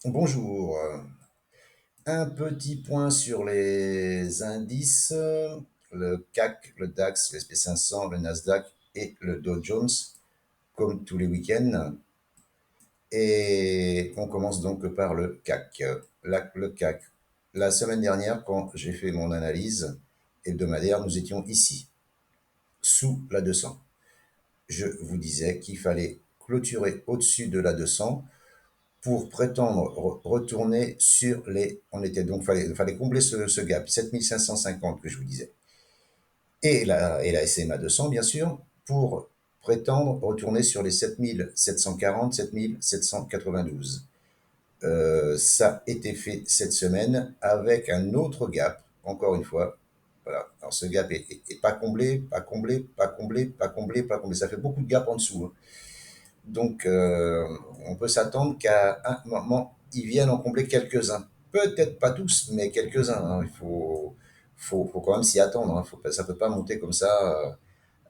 Bonjour. Un petit point sur les indices, le CAC, le DAX, le SP500, le Nasdaq et le Dow Jones, comme tous les week-ends. Et on commence donc par le CAC. Le CAC. La semaine dernière, quand j'ai fait mon analyse hebdomadaire, nous étions ici, sous la 200. Je vous disais qu'il fallait clôturer au-dessus de la 200 pour prétendre retourner sur les... On était donc, fallait combler ce gap, 7550 que je vous disais. Et la SMA 200, bien sûr, pour prétendre retourner sur les 7740, 7792. Ça a été fait cette semaine avec un autre gap, encore une fois. Voilà. Alors ce gap est pas comblé, pas comblé, pas comblé, pas comblé, pas comblé. Ça fait beaucoup de gap en dessous, hein. Donc, on peut s'attendre qu'à un moment, ils viennent en combler quelques-uns. Peut-être pas tous, mais quelques-uns, hein. Il faut quand même s'y attendre, hein. Ça ne peut pas monter comme ça.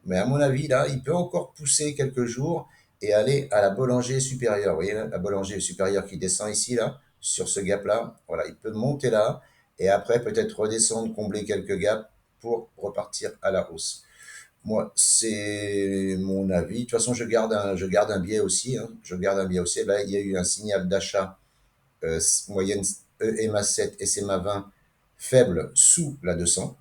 Mais à mon avis, là, il peut encore pousser quelques jours et aller à la Bollinger supérieure. Vous voyez, là, la Bollinger supérieure qui descend ici, là, sur ce gap-là. Voilà, il peut monter là et après peut-être redescendre, combler quelques gaps pour repartir à la hausse. Moi, c'est mon avis. De toute façon, je garde un biais aussi, hein. Je garde un biais aussi. Là, il y a eu un signal d'achat moyenne EMA7 et SMA20 faible sous la 200.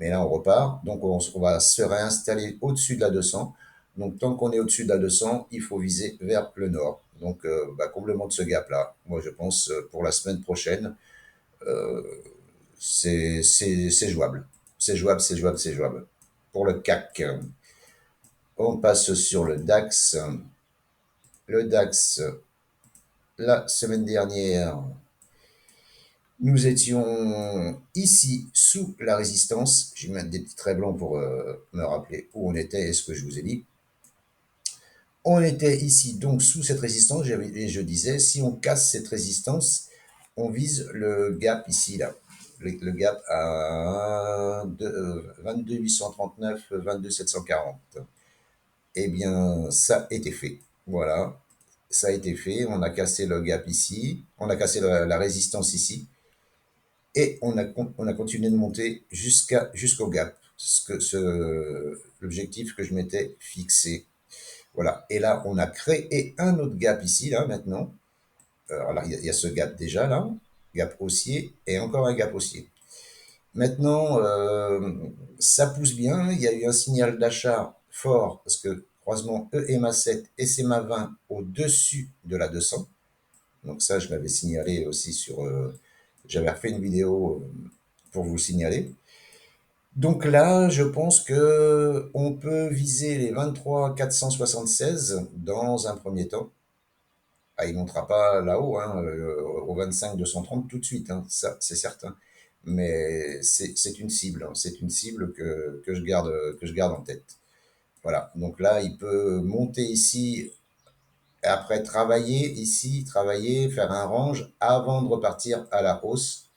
Mais là, on repart. Donc, on va se réinstaller au-dessus de la 200. Donc, tant qu'on est au-dessus de la 200, il faut viser vers le nord. Donc, comblement de ce gap-là. Moi, je pense pour la semaine prochaine, euh, c'est jouable. C'est jouable, c'est jouable, c'est jouable. Pour le CAC, on passe sur le DAX. Le DAX, la semaine dernière, nous étions ici sous la résistance. Je vais mettre des petits traits blancs pour me rappeler où on était et ce que je vous ai dit. On était ici donc sous cette résistance et je disais si on casse cette résistance, on vise le gap ici là. Le gap à 22 839, 22 740. Eh bien, ça a été fait. Voilà, ça a été fait. On a cassé le gap ici, on a cassé la résistance ici, et on a continué de monter jusqu'au gap, l'objectif que je m'étais fixé. Voilà. Et là, on a créé un autre gap ici, là, maintenant. Alors, il y a ce gap déjà, là, gap haussier, et encore un gap haussier. Maintenant, ça pousse bien. Il y a eu un signal d'achat fort parce que croisement EMA7 et SMA20 au-dessus de la 200. Donc ça, je l'avais signalé aussi j'avais refait une vidéo pour vous le signaler. Donc là, je pense que on peut viser les 23 476 dans un premier temps. Ah, il ne montera pas là-haut, hein, au 25 230 tout de suite, hein, ça c'est certain. Mais c'est une cible, hein, c'est une cible que je garde en tête. Voilà, donc là, il peut monter ici, et après travailler ici, travailler, faire un range avant de repartir à la hausse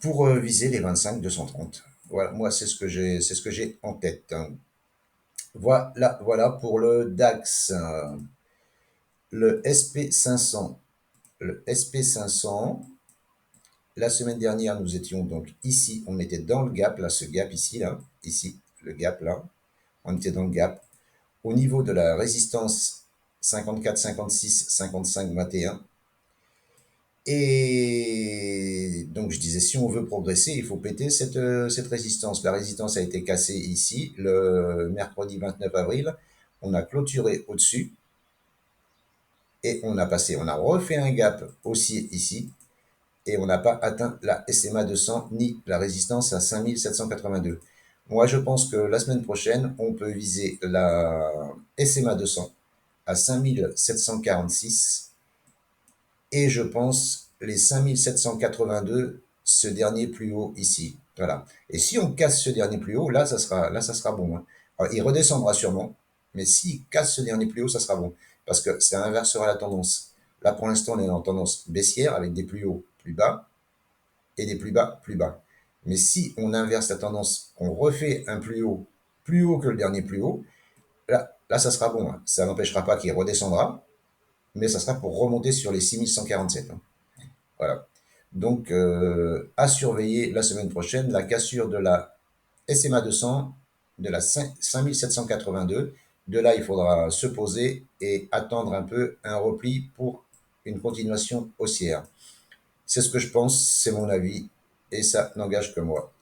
pour viser les 25 230. Voilà, moi c'est ce que j'ai en tête, hein. Voilà pour le DAX. Le SP500. Le SP500, la semaine dernière, nous étions donc ici, on était dans le gap, là, ce gap ici, là, ici, le gap là, on était dans le gap. Au niveau de la résistance 54, 56, 55, 21. Et donc je disais, si on veut progresser, il faut péter cette résistance. La résistance a été cassée ici, le mercredi 29 avril. On a clôturé au-dessus et on a refait un gap haussier ici, et on n'a pas atteint la SMA 200 ni la résistance à 5782. Moi, je pense que la semaine prochaine, on peut viser la SMA 200 à 5746 et je pense les 5782, ce dernier plus haut ici. Voilà. Et si on casse ce dernier plus haut, là, ça sera bon, hein. Alors, il redescendra sûrement, mais s'il casse ce dernier plus haut, ça sera bon. Parce que ça inversera la tendance. Là, pour l'instant, on est en tendance baissière avec des plus hauts plus bas et des plus bas plus bas. Mais si on inverse la tendance, on refait un plus haut que le dernier plus haut, là ça sera bon, hein. Ça n'empêchera pas qu'il redescendra, mais ça sera pour remonter sur les 6147, hein. Voilà. Donc, à surveiller la semaine prochaine, la cassure de la SMA 200, de la 5782. De là, il faudra se poser et attendre un peu un repli pour une continuation haussière. C'est ce que je pense, c'est mon avis, et ça n'engage que moi.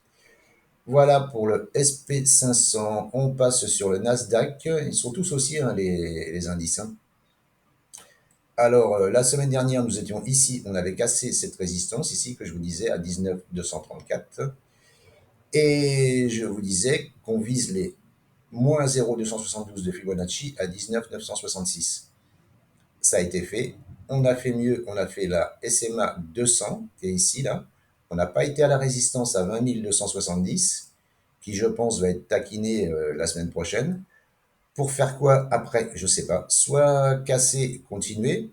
Voilà pour le SP500. On passe sur le Nasdaq. Ils sont tous aussi, hein, les indices, hein. Alors, la semaine dernière, nous étions ici, on avait cassé cette résistance ici que je vous disais à 19 234. Et je vous disais qu'on vise les moins 0,272 de Fibonacci à 19 966. Ça a été fait. On a fait mieux, on a fait la SMA 200, qui est ici, là. On n'a pas été à la résistance à 20 270, qui je pense va être taquinée la semaine prochaine. Pour faire quoi après? Je sais pas. Soit casser, continuer,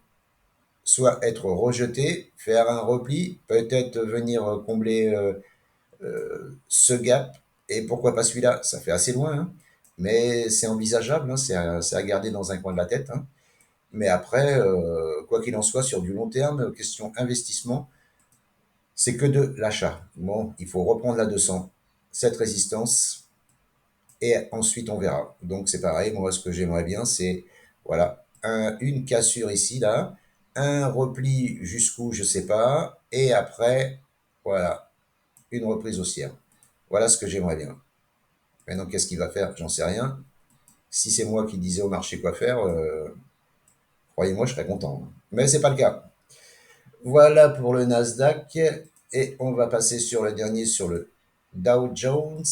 soit être rejeté, faire un repli, peut-être venir combler ce gap, et pourquoi pas celui-là? Ça fait assez loin, hein, mais c'est envisageable, hein, c'est à garder dans un coin de la tête, hein. Mais après, quoi qu'il en soit, sur du long terme, question investissement, c'est que de l'achat. Bon, il faut reprendre la 200, cette résistance, et ensuite on verra. Donc c'est pareil, moi ce que j'aimerais bien, c'est voilà, une cassure ici, là, un repli jusqu'où, je sais pas, et après, voilà, une reprise haussière. Voilà ce que j'aimerais bien. Maintenant, qu'est-ce qu'il va faire? J'en sais rien. Si c'est moi qui disais au marché quoi faire, croyez-moi, je serais content. Mais c'est pas le cas. Voilà pour le Nasdaq. Et on va passer sur le dernier, sur le Dow Jones.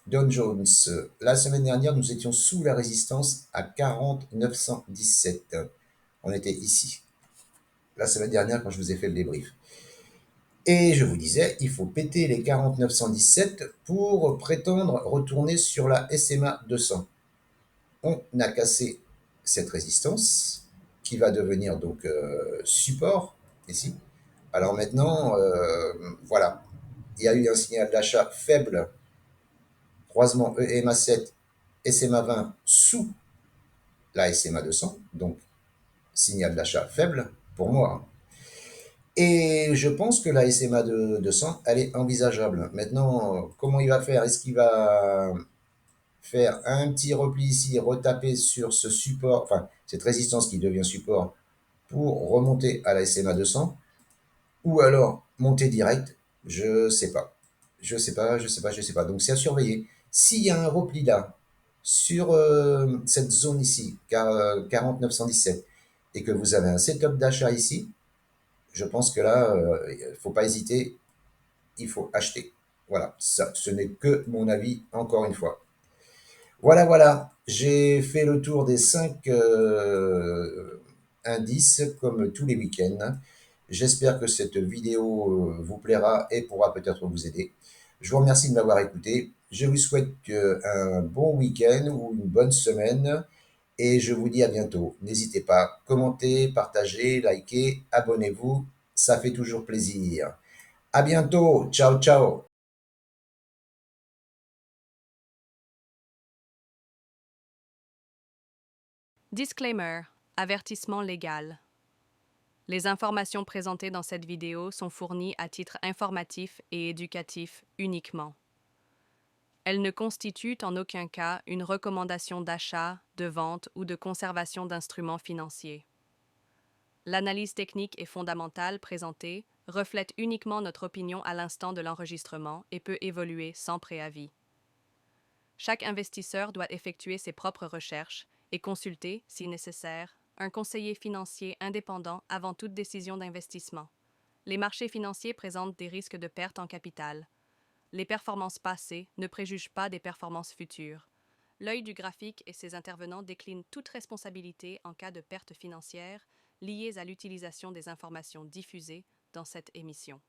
Dow Jones. La semaine dernière, nous étions sous la résistance à 40 917. On était ici. La semaine dernière, quand je vous ai fait le débrief. Et je vous disais, il faut péter les 40 917 pour prétendre retourner sur la SMA 200. On a cassé cette résistance qui va devenir donc support ici. Alors maintenant, voilà, il y a eu un signal d'achat faible, croisement EMA7, SMA20 sous la SMA 200, donc signal d'achat faible pour moi. Et je pense que la SMA de 200, elle est envisageable. Maintenant, comment il va faire? Est-ce qu'il va faire un petit repli ici, retaper sur ce support, enfin cette résistance qui devient support pour remonter à la SMA 200, ou alors monter direct? Je sais pas. Je sais pas, je sais pas, je sais pas. Donc c'est à surveiller. S'il y a un repli là, sur cette zone ici, 40 917, et que vous avez un setup d'achat ici, je pense que là, il ne faut pas hésiter, il faut acheter. Voilà, ça, ce n'est que mon avis, encore une fois. Voilà, voilà, j'ai fait le tour des 5 indices comme tous les week-ends. J'espère que cette vidéo vous plaira et pourra peut-être vous aider. Je vous remercie de m'avoir écouté. Je vous souhaite un bon week-end ou une bonne semaine et je vous dis à bientôt. N'hésitez pas, commentez, partagez, likez, abonnez-vous, ça fait toujours plaisir. À bientôt, ciao ciao. Disclaimer, avertissement légal. Les informations présentées dans cette vidéo sont fournies à titre informatif et éducatif uniquement. Elles ne constituent en aucun cas une recommandation d'achat, de vente ou de conservation d'instruments financiers. L'analyse technique et fondamentale présentée reflète uniquement notre opinion à l'instant de l'enregistrement et peut évoluer sans préavis. Chaque investisseur doit effectuer ses propres recherches et consulter, si nécessaire, un conseiller financier indépendant avant toute décision d'investissement. Les marchés financiers présentent des risques de perte en capital. Les performances passées ne préjugent pas des performances futures. L'œil du graphique et ses intervenants déclinent toute responsabilité en cas de perte financière liées à l'utilisation des informations diffusées dans cette émission.